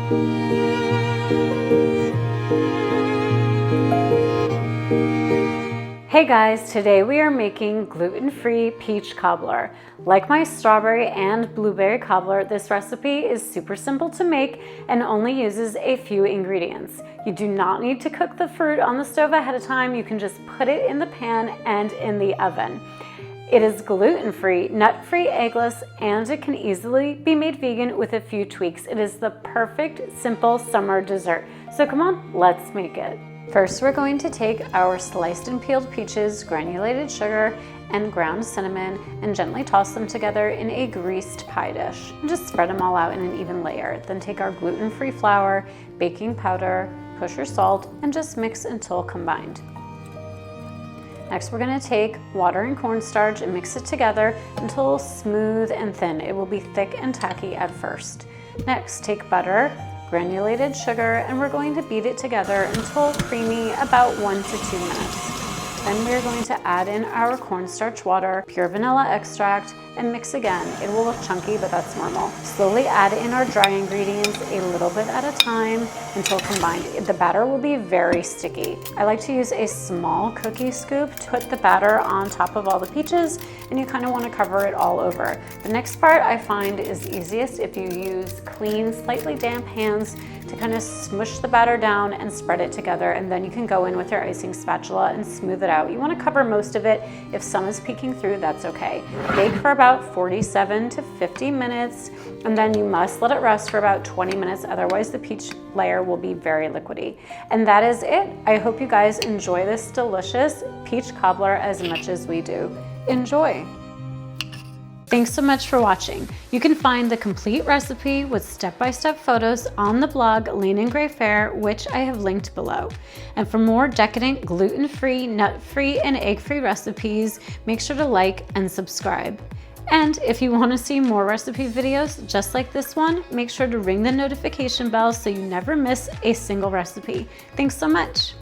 Hey guys, today we are making gluten-free peach cobbler. Like my strawberry and blueberry cobbler, this recipe is super simple to make and only uses a few ingredients. You do not need to cook the fruit on the stove ahead of time. You can just put it in the pan and in the oven. It is gluten-free, nut-free, eggless, and it can easily be made vegan with a few tweaks. It is the perfect, simple summer dessert. So come on, let's make it. First, we're going to take our sliced and peeled peaches, granulated sugar, and ground cinnamon and gently toss them together in a greased pie dish. And just spread them all out in an even layer. Then take our gluten-free flour, baking powder, kosher salt, and just mix until combined. Next, we're going to take water and cornstarch and mix it together until smooth and thin. It will be thick and tacky at first. Next, take butter, granulated sugar, and we're going to beat it together until creamy, about 1 to 2 minutes. Then we're going to add in our cornstarch water, pure vanilla extract, and mix again. It will look chunky, but that's normal. Slowly add in our dry ingredients a little bit at a time until combined. The batter will be very sticky. I like to use a small cookie scoop to put the batter on top of all the peaches, and you kind of want to cover it all over. The next part I find is easiest if you use clean, slightly damp hands to kind of smush the batter down and spread it together, and then you can go in with your icing spatula and smooth it out. You want to cover most of it. If some is peeking through, that's okay. Bake for about 47 to 50 minutes, and then you must let it rest for about 20 minutes, otherwise the peach layer will be very liquidy. And that is it. I hope you guys enjoy this delicious peach cobbler as much as we do. Enjoy! Thanks so much for watching. You can find the complete recipe with step-by-step photos on the blog Lean and Gray Fare, which I have linked below. And for more decadent gluten-free, nut-free, and egg-free recipes, make sure to like and subscribe. And if you want to see more recipe videos just like this one, make sure to ring the notification bell so you never miss a single recipe. Thanks so much.